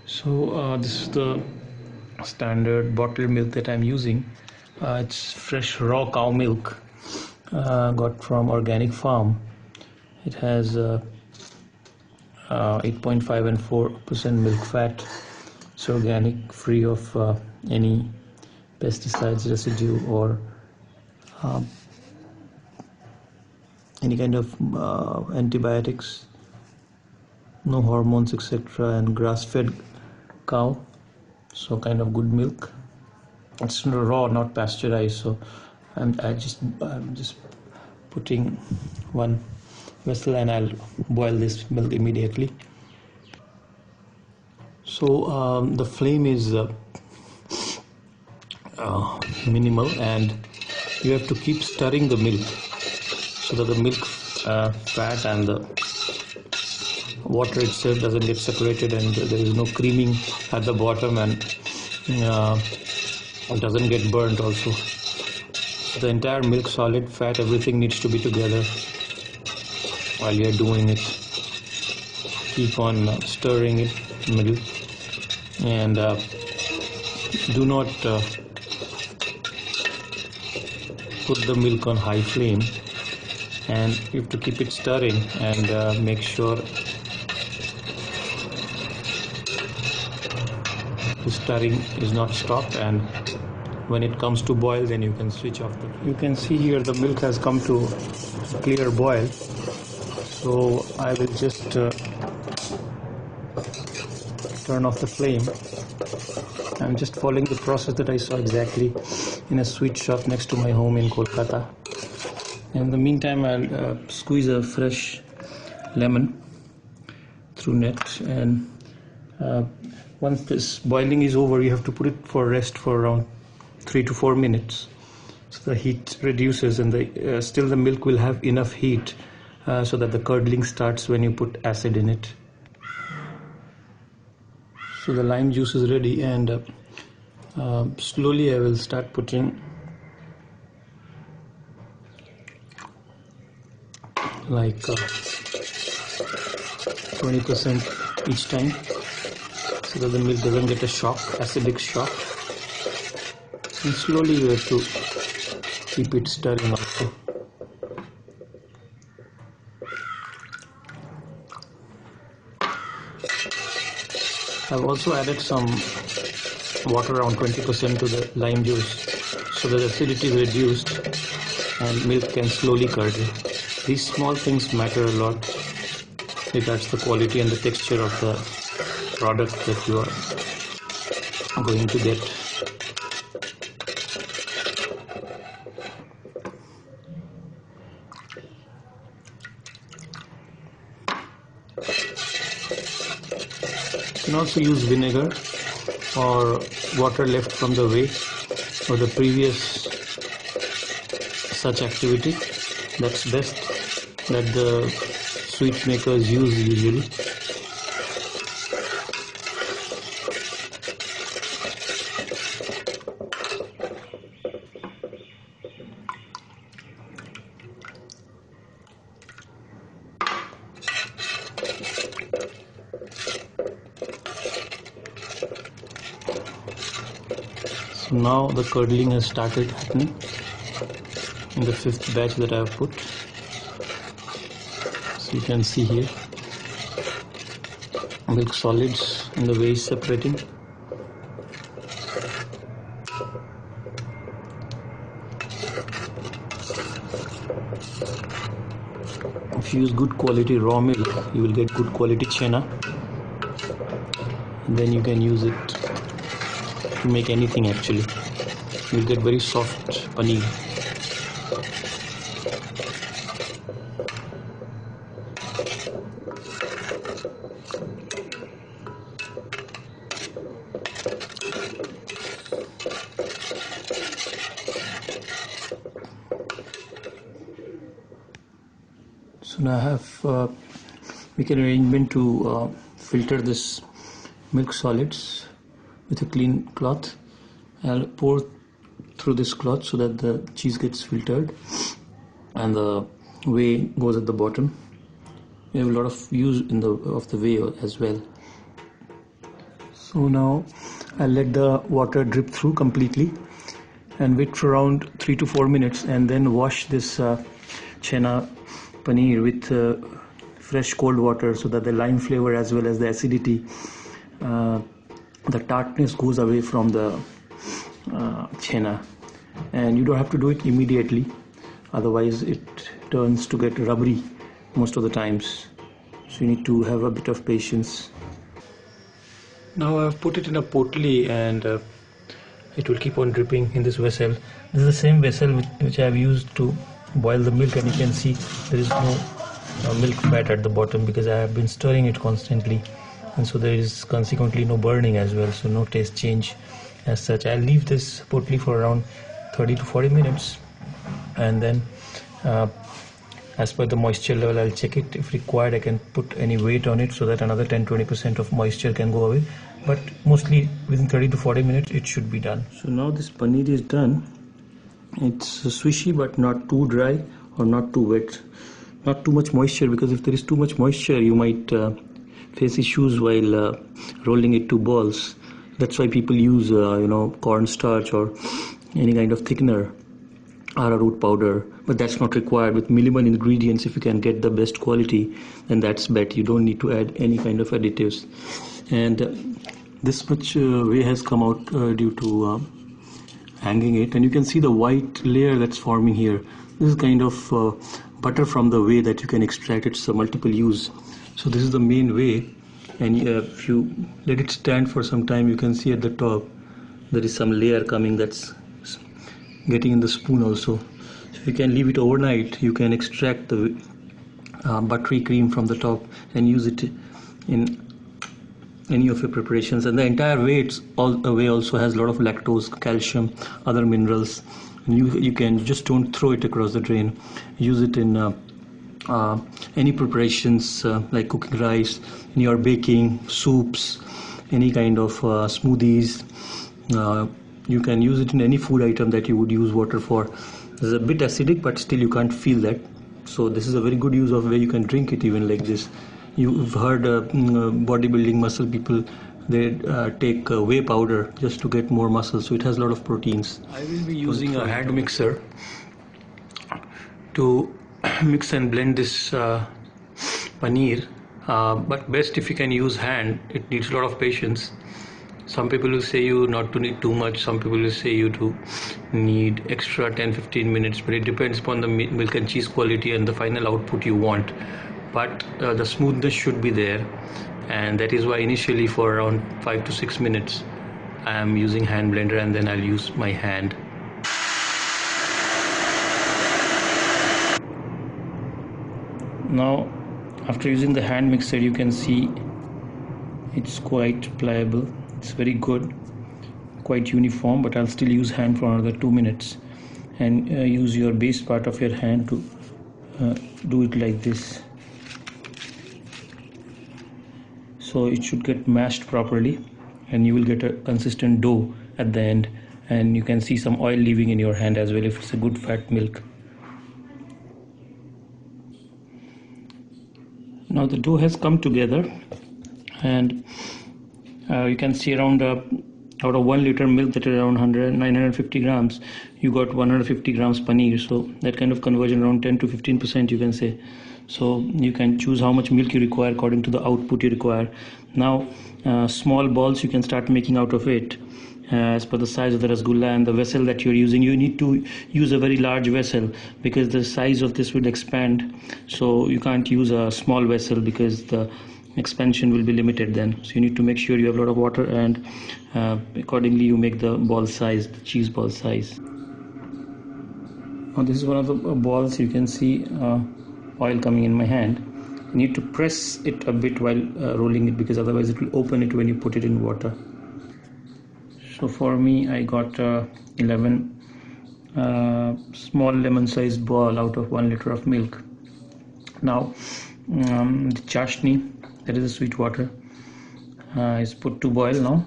So this is the standard bottled milk that I'm using. It's fresh raw cow milk, got from organic farm. It has 8.5 and 4% milk fat. It's organic, free of any pesticides residue or any kind of antibiotics, no hormones, etc., and grass-fed cow, so kind of good milk. It's raw, not pasteurized. So I'm just putting one vessel and I'll boil this milk immediately. So the flame is minimal, and you have to keep stirring the milk so that the milk fat and the water itself doesn't get separated, and there is no creaming at the bottom, and it doesn't get burnt also. The entire milk, solid, fat, everything needs to be together while you're doing it. Keep on stirring it in the middle, and do not put the milk on high flame, and you have to keep it stirring and make sure the stirring is not stopped, and when it comes to boil, then you can switch off the flame. You can see here the milk has come to a clear boil, so I will just turn off the flame. I'm just following the process that I saw exactly in a sweet shop next to my home in Kolkata. In the meantime, I'll squeeze a fresh lemon through net, and once this boiling is over, you have to put it for rest for around 3 to 4 minutes, so the heat reduces, and still the milk will have enough heat so that the curdling starts when you put acid in it. So the lime juice is ready, and slowly I will start putting like 20% each time, so that the milk doesn't get a shock, acidic shock. And slowly you have to keep it stirring also. I've also added some water, around 20%, to the lime juice, so that the acidity is reduced and milk can slowly curdle. These small things matter a lot regards the quality and the texture of the product that you are going to get. You can also use vinegar or water left from the whey or the previous such activity. That's best, that the sweet makers use usually. So now the curdling has started happening in the 5th batch that I have put. So you can see here milk solids and the whey is separating. If you use good quality raw milk, you will get good quality chena, and then you can use it to make anything. Actually, you will get very soft paneer. So now I have make an arrangement to filter this milk solids with a clean cloth. I'll pour through this cloth so that the cheese gets filtered and the whey goes at the bottom. We have a lot of use of the whey as well. So now I'll let the water drip through completely and wait for around 3 to 4 minutes, and then wash this chena paneer with fresh cold water, so that the lime flavor as well as the acidity, the tartness goes away from the chena. And you don't have to do it immediately, otherwise it turns to get rubbery most of the times, so you need to have a bit of patience. Now I've put it in a potli, and it will keep on dripping in this vessel. This is the same vessel which I have used to boil the milk, and you can see there is no milk fat at the bottom because I have been stirring it constantly, and so there is consequently no burning as well, so no taste change as such. I'll leave this potli for around 30 to 40 minutes, and then as per the moisture level I'll check it. If required, I can put any weight on it so that another 10-20% of moisture can go away, but mostly within 30 to 40 minutes it should be done. So now this paneer is done. It's swishy but not too dry or not too wet, not too much moisture, because if there is too much moisture you might face issues while rolling it to balls. That's why people use cornstarch or any kind of thickener, arrowroot powder, but that's not required. With minimal ingredients, if you can get the best quality, then that's better. You don't need to add any kind of additives. And this much whey has come out due to hanging it, and you can see the white layer that's forming here. This is kind of butter from the whey that you can extract. It's a multiple use. So this is the main whey, and if you let it stand for some time, you can see at the top there is some layer coming that's getting in the spoon also. So if you can leave it overnight, you can extract the buttery cream from the top and use it in any of your preparations. And the entire whey also has a lot of lactose, calcium, other minerals, and you can just don't throw it across the drain. Use it in any preparations like cooking rice, in your baking, soups, any kind of smoothies. You can use it in any food item that you would use water for. It's a bit acidic, but still you can't feel that. So this is a very good use of whey. You can drink it even like this. You've heard bodybuilding muscle people, they take whey powder just to get more muscle, so it has a lot of proteins. I will be using a hand mixer to mix and blend this paneer, but best if you can use hand. It needs a lot of patience. Some people will say you not to need too much, some people will say you to need extra 10-15 minutes, but it depends upon the milk and cheese quality and the final output you want. But the smoothness should be there, and that is why initially for around 5 to 6 minutes I am using hand blender, and then I'll use my hand. Now after using the hand mixer, you can see it's quite pliable. It's very good, quite uniform, but I'll still use hand for another 2 minutes, and use your base part of your hand to do it like this. So it should get mashed properly, and you will get a consistent dough at the end, and you can see some oil leaving in your hand as well if it's a good fat milk. Now the dough has come together, and you can see around out of 1 liter milk, that is around 950 grams, you got 150 grams paneer. So that kind of conversion, around 10 to 15% you can say. So you can choose how much milk you require according to the output you require. Now small balls you can start making out of it as per the size of the rasgulla and the vessel that you're using. You need to use a very large vessel because the size of this will expand, so you can't use a small vessel because the expansion will be limited then. So you need to make sure you have a lot of water, and accordingly you make the ball size, the cheese ball size. Now this is one of the balls. You can see oil coming in my hand. You need to press it a bit while rolling it, because otherwise it will open it when you put it in water. So for me, I got 11 small lemon sized ball out of 1 liter of milk. Now the chashni, that is the sweet water, is put to boil now.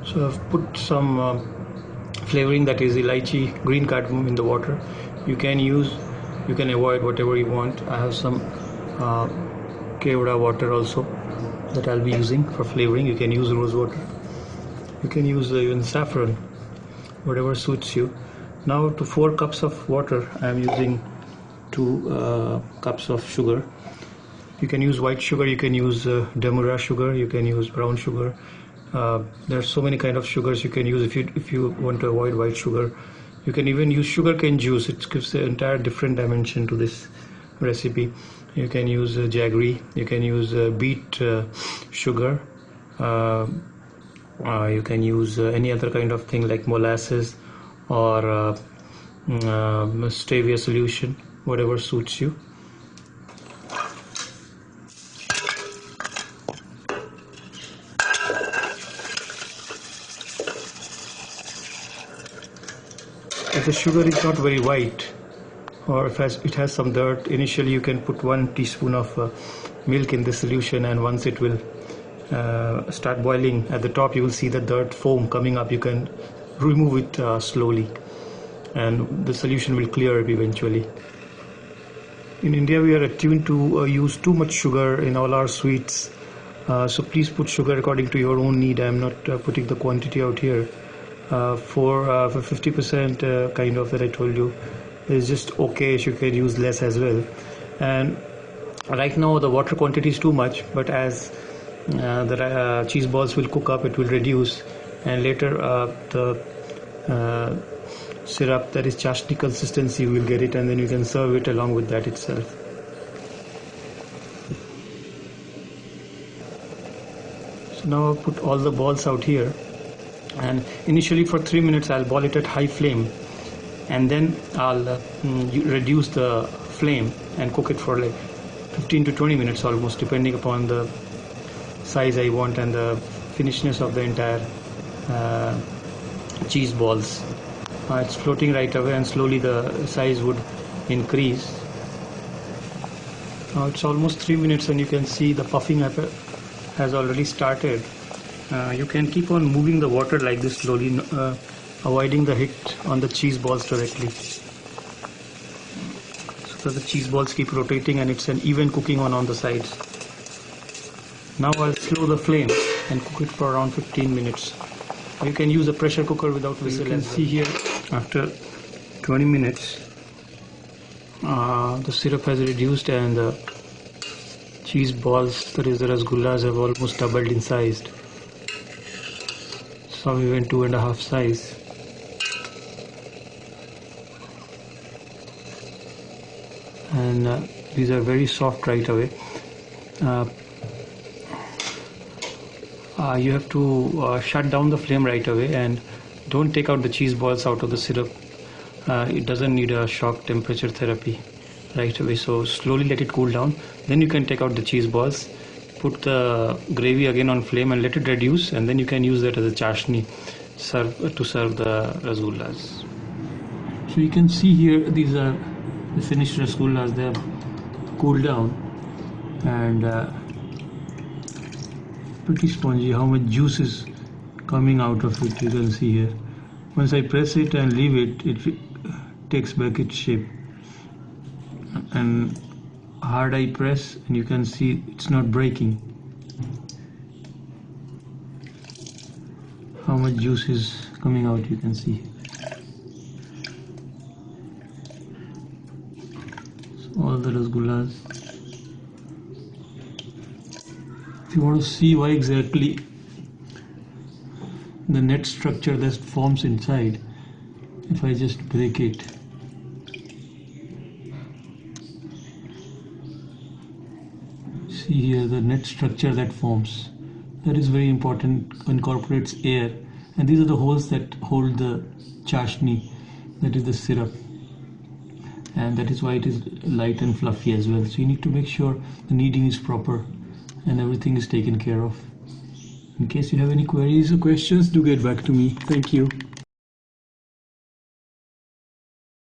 So I've put some flavoring, that is elaichi, green cardamom, in the water. You can avoid whatever you want. I have some kewra water also. that I'll be using for flavoring. You can use rose water, you can use even saffron, whatever suits you. Now to 4 cups of water I am using 2 cups of sugar. You can use white sugar, you can use demura sugar, you can use brown sugar. There are so many kind of sugars you can use if you want to avoid white sugar. You can even use sugarcane juice. It gives an entire different dimension to this recipe. You can use jaggery, you can use beet sugar, you can use any other kind of thing like molasses or stevia solution, whatever suits you. If the sugar is not very white, or if it has some dirt, initially you can put 1 teaspoon of milk in the solution, and once it will start boiling, at the top you will see the dirt foam coming up. You can remove it slowly and the solution will clear up eventually. In India we are attuned to use too much sugar in all our sweets, so please put sugar according to your own need. I am not putting the quantity out here. For 50% kind of that I told you is just okay. You can use less as well. And right now the water quantity is too much, but as the cheese balls will cook up, it will reduce, and later the syrup, that is chashni consistency, you will get it, and then you can serve it along with that itself. So now I'll put all the balls out here, and initially for 3 minutes I'll boil it at high flame, and then I'll reduce the flame and cook it for like 15 to 20 minutes almost, depending upon the size I want and the finishedness of the entire cheese balls. It's floating right away, and slowly the size would increase. Now it's almost 3 minutes and you can see the puffing has already started. You can keep on moving the water like this slowly, avoiding the hit on the cheese balls directly, so the cheese balls keep rotating and it's an even cooking on the sides. Now I'll slow the flame and cook it for around 15 minutes. You can use a pressure cooker without whistle. You can see here after 20 minutes the syrup has reduced and the cheese balls, that is the rasgullas, have almost doubled in size. Some even 2.5 size. And these are very soft right away. You have to shut down the flame right away and don't take out the cheese balls out of the syrup. It doesn't need a shock temperature therapy right away, so slowly let it cool down, then you can take out the cheese balls, put the gravy again on flame and let it reduce, and then you can use that as a chashni to serve the rasgullas. So you can see here, these are the finished rasgullas. They have cooled down and pretty spongy. How much juice is coming out of it, you can see here. Once I press it and leave it, it takes back its shape, and hard I press and you can see it's not breaking. How much juice is coming out, you can see. So all the rasgullas. If you want to see why exactly the net structure that forms inside, if I just break it, see here the net structure that forms, that is very important, incorporates air, and these are the holes that hold the chashni, that is the syrup, and that is why it is light and fluffy as well. So you need to make sure the kneading is proper and everything is taken care of. In case you have any queries or questions, do get back to me. Thank you.